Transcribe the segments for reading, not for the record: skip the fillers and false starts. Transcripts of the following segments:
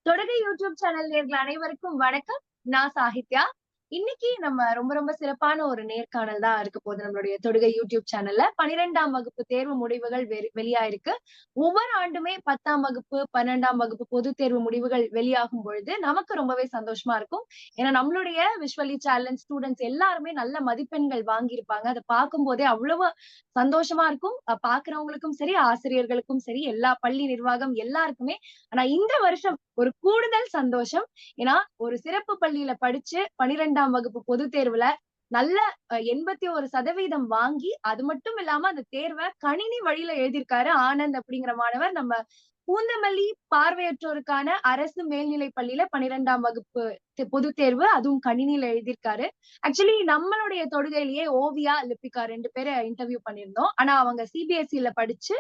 தொடகை YouTube channel நேயர்கள் அனைவருக்கும் வணக்கம். நான் சாகித்யா. இன்னைக்கு நம்ம ரொம்ப ரொம்ப சிறப்பான ஒரு நேர்காணல் தான் இருக்க போகுது. நம்மளுடைய தொடுகை யூடியூப் சேனல்ல 12ஆம் வகுப்பு தேர்வு முடிவுகள் வெளியாயிருக்கு. ஒவ்வொரு ஆண்டுமே 10ஆம் வகுப்பு, 12ஆம் வகுப்பு பொதுத் தேர்வு முடிவுகள் வெளியாகும் பொழுது நமக்கு ரொம்பவே சந்தோஷமா இருக்கும். ஏன்னா நம்மளுடைய விஷுவலி சேலஞ்ச் ஸ்டூடெண்ட்ஸ் எல்லாருமே நல்ல மதிப்பெண்கள் வாங்கியிருப்பாங்க. அத பார்க்கும்போதே அவ்வளவு சந்தோஷமா இருக்கும். பார்க்கிறவங்களுக்கும் சரி, ஆசிரியர்களுக்கும் சரி, எல்லா பள்ளி நிர்வாகம் எல்லாருக்குமே. ஆனா இந்த வருஷம் ஒரு கூடுதல் சந்தோஷம். ஏன்னா, ஒரு சிறப்பு பள்ளியில படிச்சு 12ஆம் வகுப்பு பொதுத் தேர்வுல நல்ல 81% வாங்கி, அது மட்டும் இல்லாம அந்த தேர்வ கணினி வழியில எழுதியிருக்காரு ஆனந்த் அப்படிங்கிற மாணவர். நம்ம பூந்தமல்லி பார்வையற்றோருக்கான அரசு மேல்நிலைப் பள்ளியில 12ஆம் வகுப்பு பொதுத் தேர்வு, அதுவும் கணினியில எழுதியிருக்காரு. ஆக்சுவலி நம்மளுடைய தொடுகையிலேயே ஓவியா, லிபிகா 2 பேர இன்டர்வியூ பண்ணியிருந்தோம். ஆனா அவங்க சிபிஎஸ்இல படிச்சு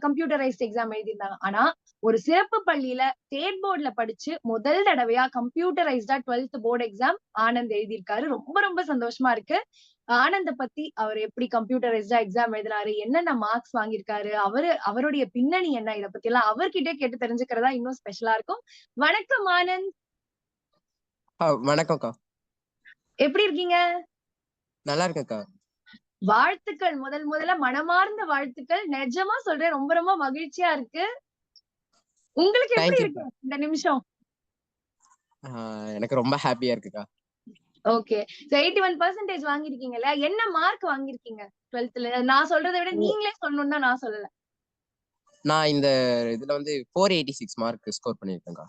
கம்ப்யூட்டரைஸ்ட் எக்ஸாம் எழுதியிருந்தாங்க. ஆனா, ஒரு சிறப்பு பள்ளியில ஸ்டேட் போர்ட்ல படிச்சு முதல் தடவையா கம்ப்யூட்டரைஸ்டா 12த் போர்டு எக்ஸாம் ஆனந்த் எழுதியிருக்காரு. ரொம்ப ரொம்ப சந்தோஷமா இருக்கு. ஆனந்த பத்தி அவர் எப்படி கம்ப்யூட்டரைஸ்டா எக்ஸாம் எழுதினாரு, என்னென்ன மார்க்ஸ் வாங்கியிருக்காரு, அவருடைய பின்னணி என்ன, இத பத்தி எல்லாம் அவர்கிட்டயே கேட்டு தெரிஞ்சுக்கிறதா இன்னும் ஸ்பெஷலா இருக்கும். வணக்கம் ஆனந்த். வணக்கம்க்கா. எப்படி இருக்கீங்க? நல்லா இருக்கேன்க்கா. வாழ்த்துக்கள். முதல்ல மனமார்ந்த வாழ்த்துக்கள். நிஜமா சொல்றேன். ரொம்ப ரொம்ப மகிழ்ச்சியா இருக்கு. உங்களுக்கு எப்படி தேங்க்யூக்கா. இருக்கு இந்த நிமிஷம்? எனக்கு ரொம்ப ஹாப்பியா இருக்குக்கா. ஓகே. சோ 81% வாங்கியிருக்கீங்கல்ல. என்ன மார்க் வாங்கியிருக்கீங்க 12த்ல? நான் சொல்றத விட நீங்களே சொல்லணும்னு தான் நான் சொல்லல. நான் இந்த இதுல வந்து 486 மார்க் ஸ்கோர் பண்ணியிருக்கேன்க்கா.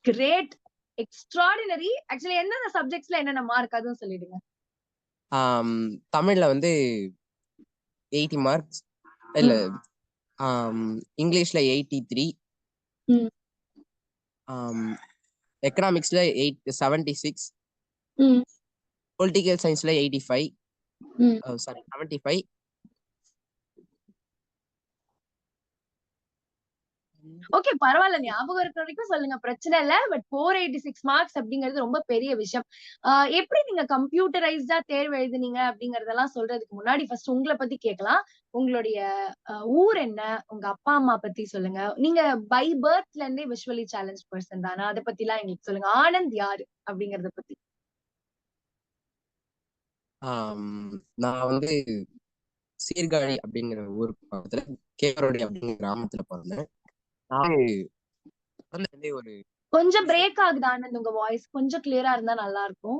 கிரேட். எக்ஸ்ட்ரார்டினரி. ஆக்சுவலி எந்தெந்த சப்ஜெக்ட்ஸ்ல என்னென்ன மார்க் அதுவும் சொல்லிடுங்க. தமிழ்ல வந்து 80 மார்க்ஸ். இல்ல, ம். இங்கிலீஷ்ல 83. ம். எக்கனாமிக்ஸ்ல 76. ம். பொலிட்டிக்கல் சயின்ஸ்ல 85. ம். சாரி, 75. ஓகே, பரவால்ல. ஞாபகம் இருக்கிற வரைக்கும் சொல்லுங்க. பிரச்சனை இல்ல. பட் 486 மார்க்ஸ் அப்படிங்கிறது ரொம்ப பெரிய விஷயம். அ எப்படி நீங்க கம்ப்யூட்டரைஸ்டா தேர்வு எழுதுனீங்க அப்படிங்கிறதெல்லாம் சொல்றதுக்கு முன்னாடி ஃபர்ஸ்ட் உங்கள பத்தி கேட்கலாம். உங்களுடைய ஊர் என்ன? உங்க அப்பா, அம்மா பத்தி சொல்லுங்க. நீங்க பை பர்த்ல இருந்தே விஷுவலி சேலஞ்ச் பெர்சன் தானா? அத பத்திலாம் எங்களுக்கு சொல்லுங்க. ஆனந்த் யாரு? அப்படிங்கிறத பத்தி. நான் வந்து சீர்காழி அப்படிங்கிற ஊர் பக்கத்துல கேவரோடி அப்படிங்கிற கிராமத்துல பிறந்தேன். நான் வந்து ஒரு கொஞ்சம் விஷயம். பிரேக் ஆகுது ஆனந்த். உங்க வாய்ஸ் கொஞ்சம் கிளியரா இருந்தா நல்லா இருக்கும்.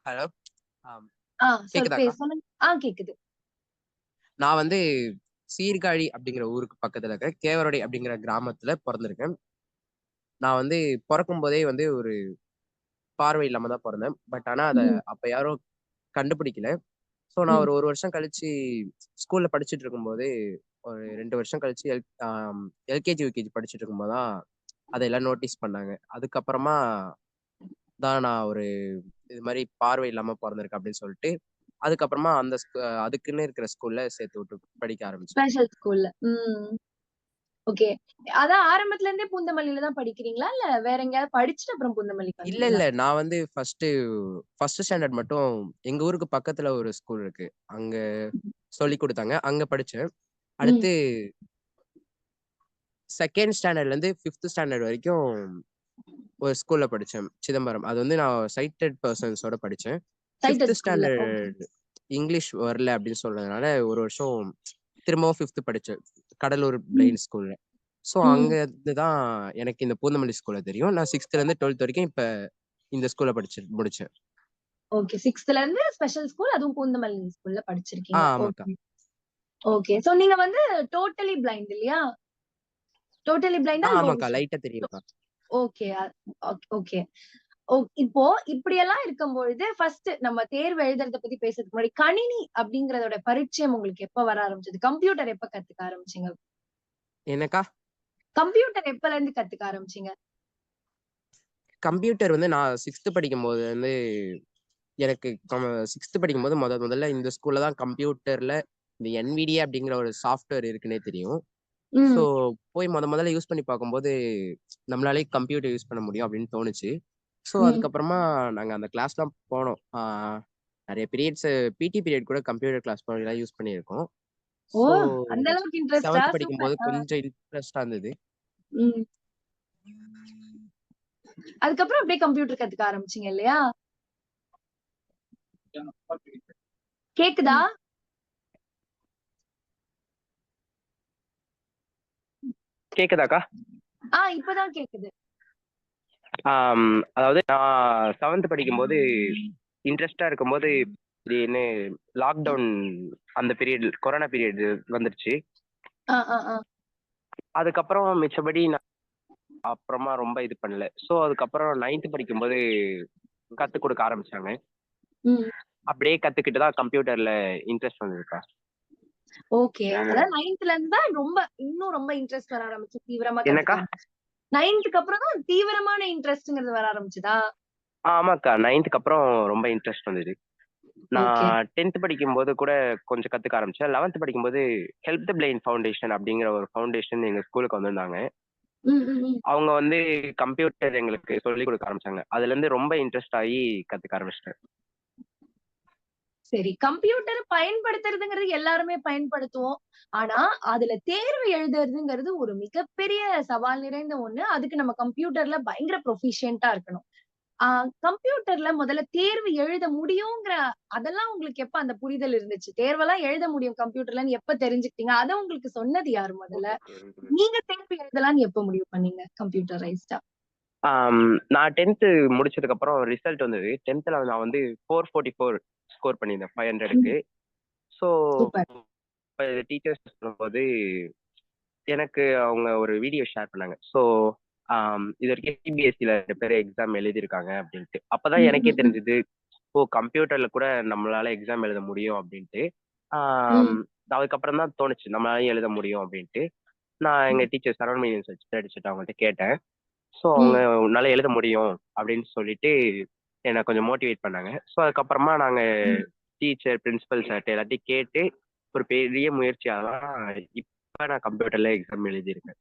ஹலோ. சொல் கேக்குதாக்கா? சொல்லுங்க. கேக்குது. நான் வந்து சீர்காழி அப்படிங்கிற ஊருக்கு பக்கத்துல இருக்க கேவரோடை அப்படிங்கிற கிராமத்துல பிறந்திருக்கேன். நான் வந்து பிறக்கும் போதே வந்து ஒரு பார்வை இல்லாம தான் பிறந்தேன். பட் ஆனா அத ம். அப்ப யாரும் கண்டுபிடிக்கல. ஸோ நான் ம். ஒரு வருஷம் கழிச்சு ஸ்கூல்ல படிச்சுட்டு இருக்கும்போது, ஒரு 2 வருஷம் கழிச்சு எல்கேஜி யூகேஜி படிச்சுட்டு இருக்கும்போது தான் அதையெல்லாம் நோட்டீஸ் பண்ணாங்க. அதுக்கப்புறமா தான் நான் ஒரு இது மாதிரி பார்வை இல்லாம பிறந்திருக்கேன் அப்படின்னு சொல்லிட்டு, அதுக்கப்புறமா அதுக்குன்னு இருக்கிற ஸ்கூல்ல சேர்த்து விட்டு படிக்க ஆரம்பிச்சேன். ஸ்பெஷல் ஸ்கூல்ல. ம். ஓகே. அதான் ஆரம்பத்துல இருந்தே பூந்தமல்லில தான் படிக்கிறீங்களா? இல்ல வேற எங்கேயாவது படிச்சுட்டு அப்புறம் பூந்தமல்லிக்கு இல்ல, வந்தீங்களா? இல்ல. நான் வந்து ஃபர்ஸ்ட் ஸ்டாண்டர்ட் மட்டும் எங்க ஊருக்கு பக்கத்துல ஒரு ஸ்கூல் இருக்கு. அங்க சொல்லிக் குடுத்தாங்க. அங்க படிச்சேன். ம். அடுத்து 2ண்ட் ஸ்டாண்டர்ட்ல இருந்து 5த் ஸ்டாண்டர்ட் வரைக்கும் ஒரு ஸ்கூல்ல படிச்சேன், சிதம்பரம். அது வந்து நான் சைட்டட் பெர்சன்ஸோட படிச்சேன். 5த் சைட்டட் ஸ்கூல்ல. ஓகே. ஸ்டாண்டர்ட் இங்கிலீஷ் வரல அப்படின்னு சொல்றதுனால ஒரு வருஷம் திரும்பவும் 5த் படிச்சேன், கடலூர் ம். பிளைண்ட் ஸ்கூல்ல. ஸோ அங்க ம். இருந்து தான் எனக்கு இந்த பூந்தமல்லி ஸ்கூல்ல தெரியும். நான் 6த்ல இருந்து 12த் வரைக்கும் இப்ப இந்த ஸ்கூல்ல படிச்சு முடிச்சேன். ஓகே. 6த்ல இருந்து ஸ்பெஷல் ஸ்கூல், அதுவும் பூந்தமல்லி ஸ்கூல்ல படிச்சிருக்கீங்க. ஆமாக்கா. ஓகே. ஓகே. சோ நீங்க வந்து டோட்டலி பிளைண்ட் இல்லையா? டோட்டலி பிளைண்டா? லோ ஆமாக்கா. விஷன்? லைட்டா தெரியும்க்கா. ஓகே. ஓகே. இப்போ இப்படியெல்லாம் இருக்கும்பொழுது ஃபர்ஸ்ட் நம்ம தேர்வு எழுதுறத பத்தி பேசுறதுக்கு முன்னாடி, கணினி அப்படிங்கிறதோட பரிச்சயம் உங்களுக்கு எப்ப வர ஆரம்பிச்சது? கம்ப்யூட்டர் எப்ப கத்துக்க ஆரம்பிச்சீங்க? என்னக்கா? கம்ப்யூட்டர் எப்பல இருந்து கத்துக்க ஆரம்பிச்சீங்க? கம்ப்யூட்டர் வந்து நான் 6த் படிக்கும்போது வந்து எனக்கு 6த் படிக்கும்போது முதல்ல இந்த ஸ்கூல்ல தான் கம்ப்யூட்டர்ல இந்த NVIDIA அப்படிங்கிற ஒரு சாஃப்ட்வேர் இருக்குன்னே தெரியும். ஸோ ம். போய் முதல்ல யூஸ் பண்ணி பார்க்கும்போது நம்மளாலே கம்ப்யூட்டர் யூஸ் பண்ண முடியும் அப்படின்னு தோணுச்சு. ஸோ ம். அதுக்கப்புறமா நாங்க அந்த கிளாஸ்லாம் போனோம். நிறைய பீரியட்ஸ் பிடி பீரியட் கூட கம்ப்யூட்டர் கிளாஸ் போய் யூஸ் பண்ணியிருக்கோம். ஓ! ஸோ அந்த அளவுக்கு இன்ட்ரெஸ்ட்டா? 7த் சூப்பர். படிக்கும்போது கொஞ்சம் இன்ட்ரெஸ்டா இருந்தது. ம். அதுக்கப்புறம் அப்படியே கம்ப்யூட்டர் கத்துக்க ஆரம்பிச்சீங்க இல்லையா? கேக்குதா? கேக்குதாக்கா? இப்பதான் கேக்குது. அதாவது நான் 7த் படிக்கும்போது இன்ட்ரெஸ்டா இருக்கும்போது திடீர்னு லாக்டவுன் அந்த பீரியட் கொரோனா பீரியட் வந்துருச்சு. ஆ, ஆ, ஆ. அதுக்கப்புறம் மிச்சபடி நான் அப்புறமா ரொம்ப இது பண்ணல. ஸோ அதுக்கப்புறம் 9த் படிக்கும்போது கத்துக் கொடுக்க ஆரம்பிச்சாங்க. ம். அப்படியே கத்துக்கிட்டு தான் கம்ப்யூட்டர்ல இன்ட்ரெஸ்ட் வந்ததுக்கா. ஓகே. அதாவது 9த்ல இருந்து தான் இன்னும் ரொம்ப இன்ட்ரெஸ்ட் வர ஆரம்பிச்சு. தீவிரமா என்னக்கா? கத்துக்க ஆரம்பிச்சு. 9த்க்கு அப்புறம் தான் தீவிரமான இன்ட்ரெஸ்ட்ங்கிறது வர ஆரம்பிச்சதா? ஆமாக்கா. 9த்க்கு அப்புறம் ரொம்ப இன்ட்ரெஸ்ட் வந்தது. ஓகே. நான் 10த் படிக்கும்போது கூட கொஞ்சம் கத்துக்க ஆரம்பிச்சேன். 11த் படிக்கும்போது ஹெல்ப் த பிளைண்ட் ஃபவுண்டேஷன் அப்படிங்கிற ஒரு ஃபவுண்டேஷன் எங்க ஸ்கூலுக்கு வந்திருந்தாங்க. ம், ம், ம். அவங்க வந்து கம்ப்யூட்டர் எங்களுக்கு சொல்லிக் கொடுக்க ஆரம்பிச்சாங்க. அதுலேருந்து ரொம்ப இன்ட்ரெஸ்ட் ஆகி கத்துக்க ஆரம்பிச்சிட்டேன். சரி. கம்ப்யூட்டர் பயன்படுத்துறதுங்கிறது எல்லாருமே பயன்படுத்துவோம். ஆனா, அதுல தேர்வு எழுதுறதுங்கிறது ஒரு மிகப்பெரிய சவால் நிறைந்த ஒண்ணு. அதுக்கு நம்ம கம்ப்யூட்டர்ல பயங்கர ப்ரொஃபிஷியன்ட்டா இருக்கணும். ஆ கம்ப்யூட்டர்ல முதல்ல தேர்வு எழுத முடியுங்கிற அதெல்லாம் உங்களுக்கு எப்ப அந்த புரிதல் இருந்துச்சு? தேர்வெல்லாம் எழுத முடியும் கம்ப்யூட்டர்லன்னு எப்ப தெரிஞ்சுக்கிட்டீங்க? அத உங்களுக்கு சொன்னது யாரு முதல்ல? நீங்க தேர்வு எழுதலாம்ன்னு எப்ப முடிவு பண்ணீங்க கம்ப்யூட்டரைஸ்டா? நான் 10த் முடிச்சதுக்கப்புறம் ரிசல்ட் வந்தது. 10த்ல நான் வந்து 444 ஸ்கோர் பண்ணியிருந்தேன் 500க்கு. ம். So super. டீச்சர்ஸ் சொல்லும்போது எனக்கு அவங்க ஒரு வீடியோ ஷேர் பண்ணாங்க. ஸோ இது வரைக்கும் சிபிஎஸ்சில 2 பேர் எக்ஸாம் எழுதியிருக்காங்க அப்படின்ட்டு. அப்பதான் ம், எனக்கே ம், ம். தெரிஞ்சது, ஓ! கம்ப்யூட்டர்ல கூட நம்மளால எக்ஸாம் எழுத முடியும் அப்படின்ட்டு. ஆம், ம், அதுக்கப்புறம் தான் தோணுச்சு நம்மளாலயும் எழுத முடியும் அப்படின்ட்டு. நான் எங்க ம், டீச்சர் சரவண யூனிவர்சிட்டி அடிச்சுட்டு அவங்கள்ட்ட கேட்டேன். ஸோ அவங்க ம், உன்னால எழுத முடியும் அப்படின்னு சொல்லிட்டு என்னை கொஞ்சம் மோட்டிவேட் பண்ணாங்க. ஸோ அதுக்கப்புறமா நாங்க ம். டீச்சர், பிரின்சிபல் சார்ட்ட எல்லாத்தையும் கேட்டு ஒரு பெரிய முயற்சியா தான் இப்ப நான் கம்ப்யூட்டர்ல எக்ஸாம் எழுதியிருக்கேன்.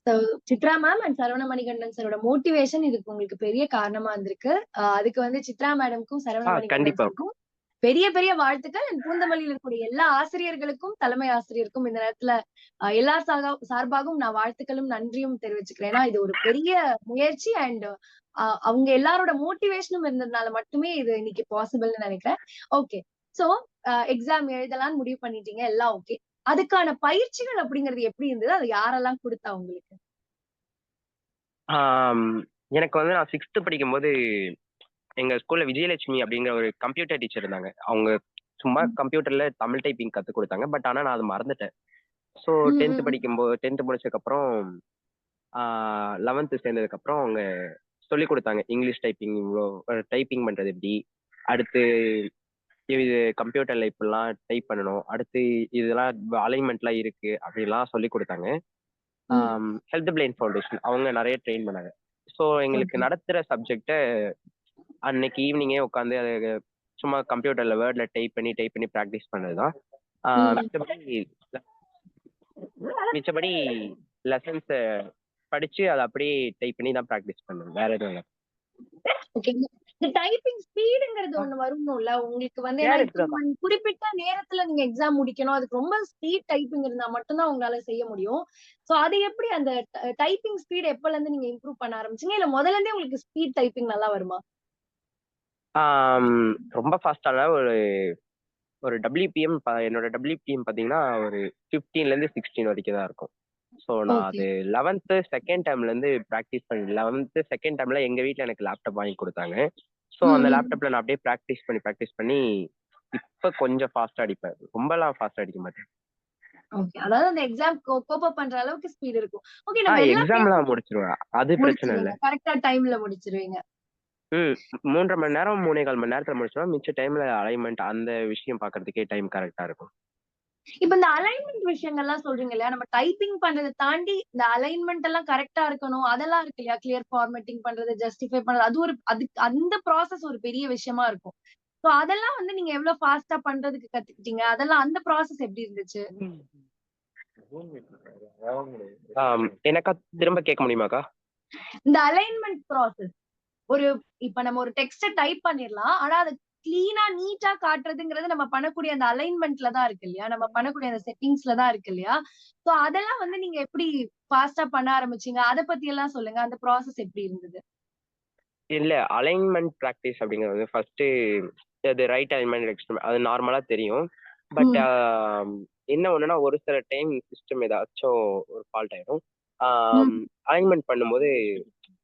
So Chitra ma'am and Saravana Manikandan சாரோட மோட்டிவேஷன் இதுக்கு உங்களுக்கு பெரிய காரணமா இருந்திருக்கு. அதுக்கு வந்து சித்ரா மேடம்க்கும், சரவண மணிகண்டன் கண்டிப்பா. சாருக்கும் பெரிய பெரிய வாழ்த்துக்கள். அண்ட் பூந்தமல்லியில இருக்கக்கூடிய எல்லா ஆசிரியர்களுக்கும், தலைமை ஆசிரியருக்கும் இந்த நேரத்துல எல்லார் சார்பாகவும் நான் வாழ்த்துக்களும், நன்றியும் தெரிவிச்சுக்கிறேன். ஏன்னா இது ஒரு பெரிய முயற்சி அண்ட் அவங்க எல்லாரோட மோட்டிவேஷனும் இருந்ததுனால மட்டுமே இது இன்னைக்கு பாசிபிள்னு நினைக்கிறேன். ஓகே. சோ எக்ஸாம் எழுதலாம்னு முடிவு பண்ணிட்டீங்க. எல்லாம் ஓகே. அதுக்கான பயிற்சிகள் அப்படிங்கிறது எப்படி இருந்தது? அது யாரெல்லாம் குடுத்தா உங்களுக்கு? ஆம், எனக்கு வந்து நான் 6th படிக்கும்போது எங்க ஸ்கூல்ல விஜயலட்சுமி அப்படிங்கிற ஒரு கம்ப்யூட்டர் டீச்சர் இருந்தாங்க. அவங்க சும்மா ம். கம்ப்யூட்டர்ல தமிழ் டைப்பிங் கத்துக் கொடுத்தாங்க. பட் ஆனா நான் அத மறந்துட்டேன். ஸோ ம், 10th ம், ம். படிக்கும்போது 10th முடிச்சதுக்கப்புறம் 11th சேர்ந்ததுக்கப்புறம் அவங்க சொல்லிக் கொடுத்தாங்க. இங்கிலீஷ் டைப்பிங் இவ்ளோ டைப்பிங் பண்றது எப்படி? அடுத்து இது கம்ப்யூட்டர்ல இப்படிலாம் டைப் பண்ணணும். அடுத்து இதெல்லாம் அலைன்மென்ட்லாம் இருக்கு. அப்படிலாம் சொல்லிக் கொடுத்தாங்க. ம். ஹெல்த் பிளைண்ட் ஃபவுண்டேஷன் அவங்க நெறைய ட்ரெயின் பண்ணாங்க. ஸோ எங்களுக்கு ஓகே. நடத்துற சப்ஜெக்ட்ட அன்னைக்கு ஈவினிங்கே உட்காந்து அத சும்மா கம்ப்யூட்டர்ல வேர்ட்ல டைப் பண்ணி பிராக்டிஸ் பண்ணது தான். ம். மிச்சபடி மிச்சபடி லெசன்ஸ படிச்சு அத அப்படியே டைப் பண்ணி தான் பிராக்டிஸ் பண்ணேன். வேற எதுவும் இல்ல. ஓகே. இந்த டைப்பிங் ஸ்பீடுங்கிறது ஒண்ணு வரணும்ல. உங்களுக்கு வந்து ஏன்னா யார் இப்போ எடுத்துட்டு வந்தா? குறிப்பிட்ட நேரத்துல நீங்க எக்ஸாம் முடிக்கணும். அதுக்கு ரொம்ப ஸ்பீட் டைப்பிங் இருந்தா மட்டும் தான் உங்களால செய்ய முடியும். சோ அது எப்படி அந்த டைப்பிங் ஸ்பீட் எப்பலருந்து நீங்க இம்ப்ரூவ் பண்ண ஆரம்பிச்சீங்க? இல்ல முதல்ல இருந்தே உங்களுக்கு ஸ்பீட் டைப்பிங் நல்லா வருமா? ஆம், ரொம்ப ஃபாஸ்ட்டால ஒரு ஒரு டபிள்யூபிஎம் என்னோட டபிள்யூபிஎம் பார்த்தீங்கன்னா, ஒரு 15லேருந்து 16 வரைக்கும் தான் இருக்கும். ஸோ நான் ஓகே. அது 11த் செகண்ட் டெர்ம்லேருந்து பிராக்டிஸ் பண்ணி 11த் செகண்ட் டெர்ம்ல எங்க வீட்ல எனக்கு லேப்டாப் வாங்கி குடுத்தாங்க. ஸோ ம், அந்த ம். லேப்டாப்ல நான் அப்படியே பிராக்டிஸ் பண்ணி இப்ப கொஞ்சம் ஃபாஸ்ட்டா அடிப்பேன். ரொம்பலாம் ஃபாஸ்ட்டா அடிக்க மாட்டேன். ஓகே. அதாவது அந்த எக்ஸாம் கோப் அப் பண்ற அளவுக்கு ஸ்பீட் இருக்கும். ஓகே நம்ம எல்லா எக்ஸாம்லாம் பேரும் முடிச்சுருவேன். அது பிரச்சனை இல்ல. முடிச்சிருவீங்க. கரெக்ட்டா டைம்ல முடிச்சிருவீங்க. ம். 3 1/2 மணி நேரம், 3 1/4 மணி நேரத்துல முடிச்சுருவேன். மிச்ச டைம்ல அலைன்மென்ட் அந்த விஷயம் பார்க்கறதுக்கே டைம் கரெக்ட்டா இருக்கும். இப்ப இந்த அலைன்மென்ட் விஷயங்கள்லாம் சொல்றீங்க இல்லையா? நம்ம டைப்பிங் பண்றத தாண்டி இந்த அலைன்மென்ட் எல்லாம் கரெக்ட்டா இருக்கணும். அதெல்லாம் இருக்கு இல்லையா? கிளியர் ஃபார்மேட்டிங் பண்றது, ஜஸ்டிஃபை பண்றது. அதுக்கு அந்த ப்ராசஸ் ஒரு பெரிய விஷயமா இருக்கும். சோ அதெல்லாம் வந்து நீங்க எவ்வளவு ஃபாஸ்ட்டா பண்றதுக்கு கத்துக்கிட்டீங்க? அதெல்லாம் அந்த ப்ராசஸ் எப்படி இருந்துச்சு? என்னக்கா திரும்ப கேட்க முடியுமாக்கா? இந்த அலைன்மென்ட் ப்ராசஸ் இப்ப நம்ம ஒரு டெக்ஸ்ட்ட டைப் பண்ணிரலாம். ஆனா அத கிளீனா நீட்டா காட்டுறதுங்கிறது நம்ம பண்ணக்கூடிய அந்த அலைன்மெண்ட்ல தான் இருக்கு இல்லையா? நம்ம பண்ணக்கூடிய அந்த செட்டிங்ஸ்ல தான் இருக்கு இல்லையா? சோ அதெல்லாம் வந்து நீங்க எப்படி ஃபாஸ்ட்டா பண்ண ஆரம்பிச்சீங்க? அத பத்தி எல்லாம் சொல்லுங்க. அந்த ப்ராசஸ் எப்படி இருந்தது? இல்ல அலைன்மென்ட் பிராக்டிஸ் அப்படிங்கிறது வந்து ஃபர்ஸ்ட்டு அது ரைட் அலைன்மென்ட், லெஃப்ட் அது நார்மலா தெரியும். பட் ம். என்ன ஒண்ணுன்னா, ஒரு சில டைம் சிஸ்டம் ஏதாச்சும் ஒரு ஃபால்ட் ஆயிரும். ம். அலைன்மென்ட் பண்ணும்போது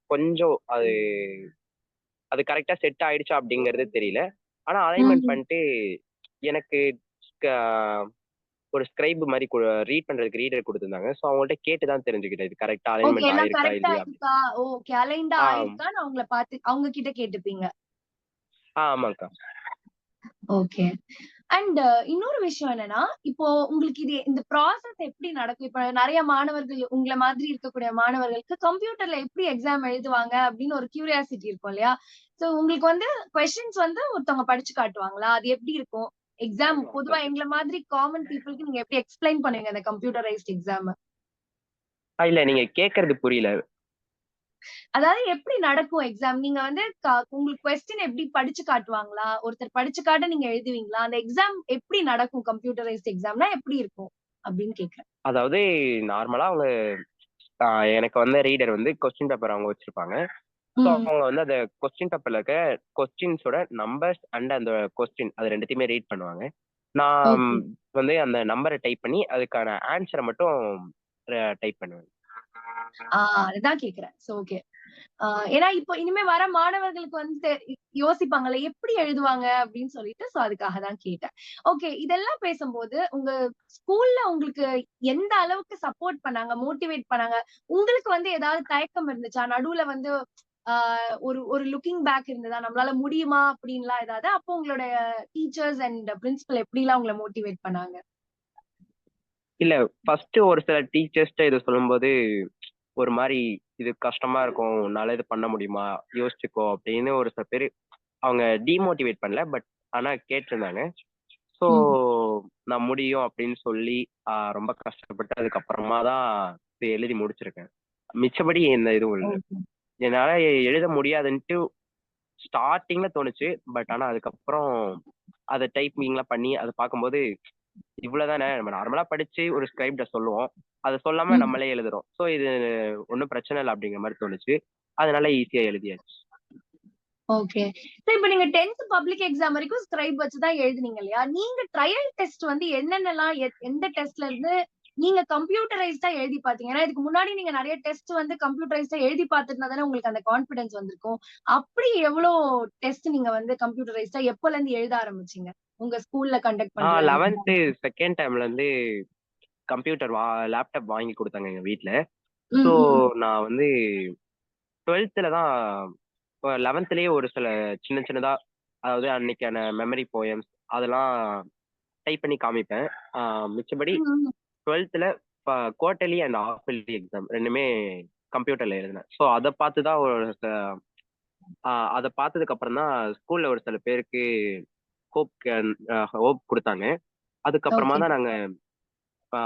கொஞ்சம் அது அது கரெக்ட்டா செட் ஆயிடுச்சா அப்படிங்கிறது தெரியல. ஆனா அலைன்மென்ட் ம். பண்ணிட்டு எனக்கு க ஒரு ஸ்கிரைப் மாரி ரீட் பண்றதுக்கு ரீடர் குடுத்திருந்தாங்க. ஸோ அவங்கள்ட்ட கேட்டு தான் தெரிஞ்சுக்கிட்டேன். இது கரெக்ட்டா ஓகே. அலைன்மென்ட் எல்லாம் ஆயிருக்கா கரெக்ட்டா இல்லையா அப்படின்னு. இருக்கா? ஓகே. அலைன்டா ஆ, ஆயிருக்கான்னு அவங்கள பார்த்து அவங்க கிட்ட கேட்டுப்பீங்க. ஆமாக்கா. ஓகே. அண்ட் இன்னொரு விஷயம் என்னன்னா, இப்போ உங்களுக்கு இது இந்த ப்ராசஸ் எப்படி நடக்கும்? இப்ப நெறைய மாணவர்கள் உங்கள மாதிரி இருக்கக்கூடிய மாணவர்களுக்கு கம்ப்யூட்டர்ல எப்படி எக்ஸாம் எழுதுவாங்க அப்படின்னு ஒரு கியூரியாசிட்டி இருக்கும் இல்லையா? சோ உங்களுக்கு வந்து கொஸ்டின்ஸ் வந்து ஒருத்தவங்க படிச்சு காட்டுவாங்களா? அது எப்படி இருக்கும்? எக்ஸாம் பொதுவா எங்கள மாதிரி காமன் பீப்பிள்க்கு நீங்க எப்படி எக்ஸ்பிளைன் பண்ணுவீங்க அந்த கம்ப்யூட்டரைஸ்ட் எக்ஸாம? இல்ல நீங்க கேட்கறது புரியல. அதாவது எப்படி நடக்கும் எக்ஸாம்? நீங்க வந்து உங்களுக்கு கொஸ்டின் எப்படி படிச்சு காட்டுவாங்களா? ஒருத்தர் படிச்சு காட்ட நீங்க எழுதுவீங்களா? அந்த எக்ஸாம் எப்படி நடக்கும்? கம்ப்யூட்டரைஸ்ட் எக்ஸாம்னா எப்படி இருக்கும்? அப்படின்னு கேட்கிறேன். அதாவது நார்மலா அவங்க அ எனக்கு வந்த ரீடர் வந்து கொஸ்டின் பேப்பர் அவங்க வச்சிருப்பாங்க. ஸோ ம். அவங்க வந்து அந்த கொஸ்டின் பேப்பர்ல இருக்க கொஸ்டின்ஸோட நம்பர்ஸ் அண்ட் அந்த கொஸ்டின் அது 2த்தையுமே ரீட் பண்ணுவாங்க. நான் ஓகே. வந்து அந்த நம்பர டைப் பண்ணி அதுக்கான ஆன்ஸர மட்டும் டைப் பண்ணுவேன். ஆ அதுதான் கேட்கிறேன். So okay. ஆ ஏன்னா இப்போ இனிமே வர மாணவர்களுக்கு வந்து யோசிப்பாங்கல்ல, எப்படி எழுதுவாங்க அப்படின்னு சொல்லிட்டு, சோ அதுக்காக தான் கேட்டேன். ஓகே. இதெல்லாம் பேசும்போது, உங்க ஸ்கூல்ல உங்களுக்கு எந்த அளவுக்கு சப்போர்ட் பண்ணாங்க? மோட்டிவேட் பண்ணாங்க? உங்களுக்கு வந்து ஏதாவது தயக்கம் இருந்துச்சா? நடுவுல வந்து ஆ ஒரு ஒரு லுக்கிங் பேக் இருந்ததா? நம்மளால முடியுமா? அப்படின்லாம் ஏதாவது? அப்போ உங்களுடைய டீச்சர்ஸ் அண்ட் பிரின்சிபல் எப்படிலாம் உங்கள மோட்டிவேட் பண்ணாங்க? இல்ல ஃபர்ஸ்ட் ஒரு சில டீச்சர்ஸ்ட்ட இத சொல்லும்போது, ஒரு மாரி இது கஷ்டமா இருக்கும். உன்னால இது பண்ண முடியுமா? யோசிச்சுக்கோ அப்படின்னு ஒரு சில பேரு அவங்க டிமோட்டிவேட் பண்ணல. பட் ஆனா கேட்டிருந்தாங்க. ஸோ ம். நான் முடியும் அப்படின்னு சொல்லி ரொம்ப கஷ்டப்பட்டு அதுக்கப்புறமா தான் இத எழுதி முடிச்சிருக்கேன். மிச்சபடி எந்த இதுவும் இல்ல. ஓகே. என்னால எழுத முடியாதுன்ட்டு ஸ்டார்ட்டிங்ல தோணுச்சு. பட் ஆனா அதுக்கப்புறம் அத டைப்பிங்லாம் பண்ணி அத பார்க்கும்போது, இவ்வளோதானே நம்ம நார்மலா படிச்சு ஒரு ஸ்கிரிப்ட்ட சொல்லுவோம். அத சொல்லாம ம். நம்மளே எழுதுறோம். ஸோ இது ஒண்ணும் பிரச்சனை இல்ல அப்படிங்கிற மாரி தோணுச்சு. அதனால ஈஸியா எழுதியாச்சு. ஓகே. சோ இப்ப நீங்க 10த் பப்ளிக் எக்ஸாம் வரைக்கும் ஸ்கிரைப் வச்சு தான் எழுதினீங்க இல்லையா? நீங்க ட்ரையல் டெஸ்ட் வந்து என்னென்னலாம் எந்த டெஸ்ட்ல இருந்து நீங்க கம்ப்யூட்டரைஸ்டா எழுதி பார்த்தீங்க? ஏன்னா இதுக்கு முன்னாடி நீங்க நெறைய டெஸ்ட் வந்து கம்ப்யூட்டரைஸ்டா எழுதி பார்த்திருந்தா தானே உங்களுக்கு அந்த கான்ஃபிடன்ஸ் வந்திருக்கும். அப்படி எவ்வளோ டெஸ்ட் நீங்க வந்து கம்ப்யூட்டரைஸ்டா எப்போலருந்து எழுத ஆரம்பிச்சீங்க? உங்க ஸ்கூல்ல கண்டக்ட் பண்ற அந்த 11த் செகண்ட் டெர்ம்லேருந்து கம்ப்யூட்டர் லேப்டாப் வாங்கி குடுத்தாங்க எங்க வீட்ல. ஸோ ம், ம். நான் வந்து 12த்ல தான் 11த்லயே ஒரு சில சின்ன சின்னதா அதாவது அன்னைக்கான மெமரி போயம்ஸ் அதெல்லாம் டைப் பண்ணி காமிப்பேன். ஆ மிச்சபடி ம், ம். 12த்ல quarterly and half yearly exam 2மே கம்ப்யூட்டர்ல எழுதினேன். ஸோ அத பார்த்து தான் ஒரு அத பார்த்ததுக்கு அப்புறம் தான் ஸ்கூல்ல ஒரு சில பேருக்கு ஹோப் ஹோப் குடுத்தாங்க. அதுக்கப்புறமா ஓகே. தான் நாங்க ஆ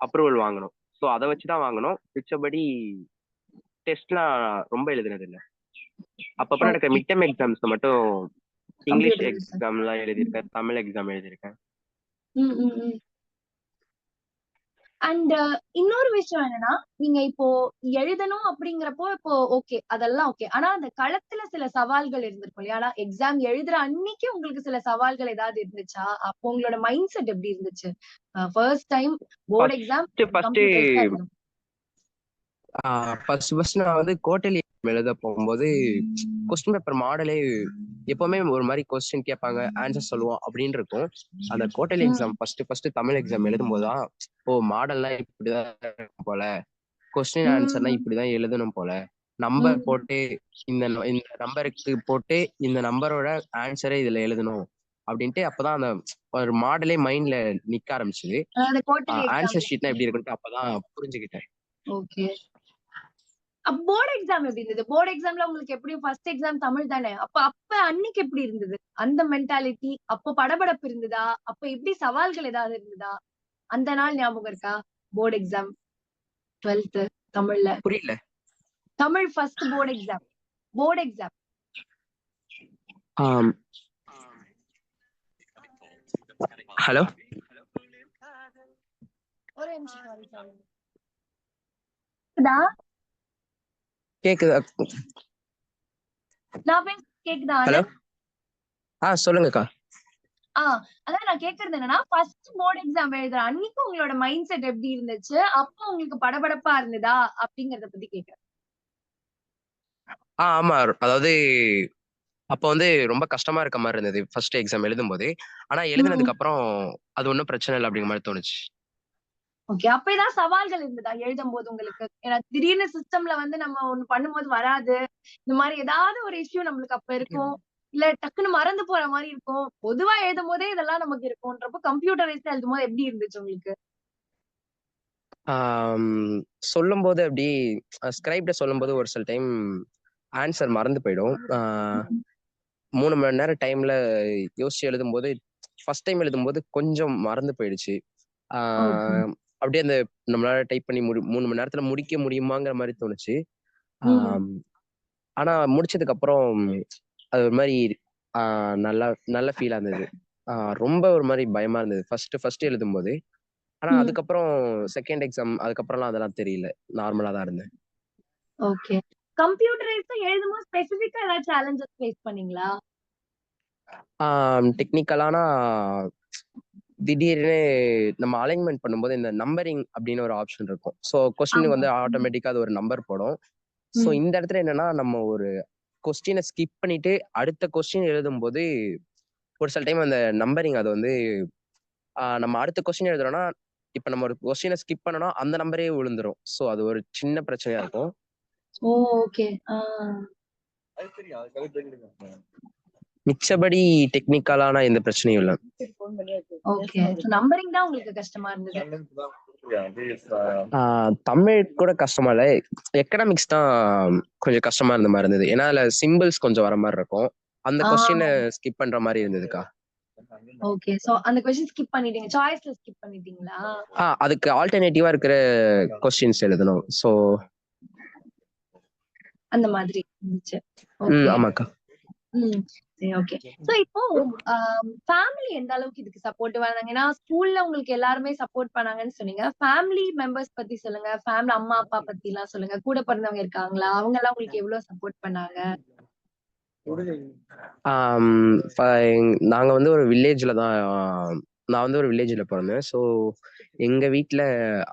அப்ரூவல் வாங்குனோம். ஸோ அத வச்சு தான் வாங்குனோம். மிச்சபடி டெஸ்ட்லாம் ரொம்ப எழுதினது இல்ல. அப்பப்ப நடக்கிற ஓகே. மிட் டெர்ம் எக்ஸாம்ஸ்ல மட்டும் இங்கிலீஷ் கம்ப்யூட்டரைஸ்டா. எக்ஸாம்லாம் ம். எழுதியிருக்கேன். தமிழ் எக்ஸாம் எழுதியிருக்கேன். ம், ம், ம். அண்ட் இன்னொரு விஷயம் என்னன்னா, நீங்க இப்போ எழுதணும் அப்படிங்கிறப்போ இப்போ ஓகே. அதெல்லாம் ஓகே. ஆனா அந்த களத்துல சில சவால்கள் இருந்திருக்கும் இல்லையா? ஆனா எக்ஸாம் எழுதுற அன்னைக்கு உங்களுக்கு சில சவால்கள் ஏதாவது இருந்துச்சா? அப்போ உங்களோட மைண்ட் செட் எப்படி இருந்துச்சு? First time board exam first கம்ப்யூட்டரைஸ்டா எழுதணும். ஃபர்ஸ்ட் நான் வந்து குவார்ட்டர்லி எழுத போகும்போது கொஸ்டின் பேப்பர் மாடலே எப்பவுமே ஒரு மாரி கொஸ்டின் கேட்பாங்க, ஆன்சர் சொல்லுவோம் அப்படின்னு இருக்கும். அந்த குவார்ட்டர்லி எக்ஸாம் ம். ஃபர்ஸ்ட் தமிழ் எக்ஸாம் எழுதும்போது தான், ஓ மாடல்லாம் இப்படிதான் இருக்கும் போல. கொஸ்டின் ஆன்சர்லாம் ம். இப்படிதான் எழுதணும் போல. நம்பர் ம். போட்டு இந்த நம்பருக்கு போட்டு இந்த நம்பரோட ஆன்சரே இதுல எழுதணும். அப்படின்ட்டு அப்பதான் அந்த ஒரு மாடலே மைண்ட்ல நிக்க ஆரம்பிச்சது. அந்த குவார்டர்லி எக்ஸாம்ல. ஆன்சர் ஷீட்னா எப்படி இருக்குன்ட்டு அப்பதான் புரிஞ்சுக்கிட்டேன். ஓகே. போர்ட் எக்ஸாம் எப்படி இருந்தது? போர்ட் எக்ஸாம்ல உங்களுக்கு எப்படியும் ஃபர்ஸ்ட் எக்ஸாம் தமிழ் தானே. அப்ப அப்ப அன்னைக்கு எப்படி இருந்தது? அந்த மென்டாலிட்டி அப்போ படபடப்பு இருந்ததா? அப்ப எப்படி சவால்கள் ஏதாவது இருந்ததா? அந்த நாள் ஞாபகம் இருக்கா? போர்ட் எக்ஸாம் 12த் தமிழ்ல. புரியல. Tamil first board exam. Board exam. ஆம். ஹலோ, ஒரு நிமிஷம் கேக்குதா? கேக்குதா? நான் பேச கேக்குதா ஹலோ, ஆனந்த்? சொல்லுங்கக்கா. அதான் நான் கேக்குறது என்னன்னா, ஃபர்ஸ்ட் போர்டு எக்ஸாம் எழுதுற அன்னைக்கு உங்களோட மைண்ட் செட் எப்படி இருந்துச்சு? அப்போ உங்களுக்கு படபடப்பா இருந்ததா? அப்படிங்கறத பத்தி கேக்குறேன். ஆமா. அதாவது அப்போ வந்து ரொம்ப கஷ்டமா இருக்க மாரி இருந்தது ஃபர்ஸ்ட் எக்ஸாம் எழுதும்போது. ஆனா ம். எழுதுனதுக்கு அப்புறம் அது ஒண்ணும் பிரச்சனை இல்ல அப்படிங்கிற மாரி தோணுச்சு. ஓகே. அப்ப ஏதாவது சவால்கள் இருந்ததா எழுதும்போது உங்களுக்கு? ஏன்னா திடீர்னு சிஸ்டம்ல வந்து நம்ம ஒண்ணு பண்ணும்போது வராது. இந்த மாரி ஏதாவது ஒரு இஷ்யூ நம்மளுக்கு அப்ப இருக்கும். இல்ல டக்குன்னு மறந்து போற மாரி இருக்கும். பொதுவா எழுதும்போதே இதெல்லாம் நமக்கு இருக்கும்ன்றப்போ கம்ப்யூட்டரைஸ்டா எழுதும்போது எப்படி இருந்துச்சு உங்களுக்கு? ஆம், சொல்லும்போது அப்படி ஸ்கிரைப்ட சொல்லும்போது ஒரு சில டைம் ஆன்சர் மறந்து போயிடும். ம். 3 மணி நேரம் டைம்ல யோசிச்சு எழுதும்போது, ஃபர்ஸ்ட் டைம் எழுதும்போது கொஞ்சம் மறந்து போயிடுச்சு. ஆ ஓகே. அப்படியே அந்த நம்மளால டைப் பண்ணி 3 மணி நேரத்துல முடிக்க முடியுமாங்கிற மாரி தோணுச்சு. ம். ஆம், ஆனா முடிச்சதுக்கு அப்புறம் அது ஒரு மாரி ஆ நல்லா நல்ல ஃபீலா இருந்தது. ஆ ரொம்ப ஒரு மாரி பயமா இருந்தது. ஃபர்ஸ்ட் எழுதும்போது. ஆனா ம். அதுக்கப்புறம் 2ண்ட் எக்ஸாம் அதுக்கப்புறம்லாம் அதெல்லாம் தெரியல. நார்மலா தான் இருந்தேன். ஓகே. கம்ப்யூட்டரைஸ்டா எழுதும்போது ஸ்பெசிஃபிக்கா ஏதாவது சேலஞ்சஸ் ஃபேஸ் பண்ணீங்களா? டெக்னிக்கலானா திடீர்னு நம்ம அலைன்மென்ட் பண்ணும்போது இந்த நம்பரிங் அப்படின்னு ஒரு ஆப்ஷன் இருக்கும். ஸோ கொஸ்டினுக்கு ஆமா. வந்து ம். ஆட்டோமேட்டிக்கா அது ஒரு நம்பர் போடும். ஸோ ம். இந்த இடத்துல என்னன்னா, நம்ம ஒரு கொஸ்டின ஸ்கிப் பண்ணிட்டு அடுத்த கொஸ்டின் எழுதும்போது, ஒரு சில டைம் அந்த நம்பரிங் அது வந்து நம்ம அடுத்த கொஸ்டின் எழுதுறோம்னா, இப்ப நம்ம ஒரு கொஸ்டின ஸ்கிப் பண்ணோம்னா, அந்த நம்பரே விழுந்துரும். ஸோ அது ஒரு சின்ன பிரச்சனையா இருக்கும். ஓ! ஓகே. மிச்சபடி டெக்னிக்கலான எந்த பிரச்சனையும் இல்ல. ஓகே. சோ நம்பரிங் தான் உங்களுக்கு கஷ்டமா இருந்தது. தமிழ் கூட கஷ்டமா இல்ல. எக்கனாமிக்ஸ் தான் கொஞ்சம் கஷ்டமா இருந்த மாரி இருந்தது. ஏன்னா, அதுல சிம்பிள்ஸ் கொஞ்சம் வர மாரி இருக்கும். அந்த ஆ கொஸ்டின ஸ்கிப் பண்ற மாரி இருந்ததுக்கா. ஓகே. சோ அந்த கொஸ்டின் ஸ்கிப் பண்ணிட்டீங்க. சாய்ஸ்ல ஸ்கிப் பண்ணிட்டீங்களா? அதுக்கு ஆல்டர்னேட்டிவா இருக்கிற கொஸ்டின்ஸ் எழுதணும். ஸோ அந்த மாதிரி இருந்துச்சு. ஓகே. ஆமாக்கா. ம். சரி ஓகே. சோ இப்போ அ ஃபேமிலி எந்த அளவுக்கு இதுக்கு சப்போர்ட்டிவா இருந்தாங்க? ஏன்னா ஸ்கூல்ல உங்களுக்கு எல்லாருமே சப்போர்ட் பண்ணாங்கன்னு சொன்னீங்க. ஃபேமிலி மெம்பர்ஸ் பத்தி சொல்லுங்க. அம்மா, அப்பா பத்திலாம் சொல்லுங்க. கூட பிறந்தவங்க இருக்காங்களா? அவங்கலாம் உங்களுக்கு எவ்ளோ சப்போர்ட் பண்ணாங்க? ஆம், ஃப நாங்க வந்து ஒரு வில்லேஜ்ல தான் நான் வந்து ஒரு வில்லேஜ்ல பொறந்தேன். ஸோ எங்க வீட்ல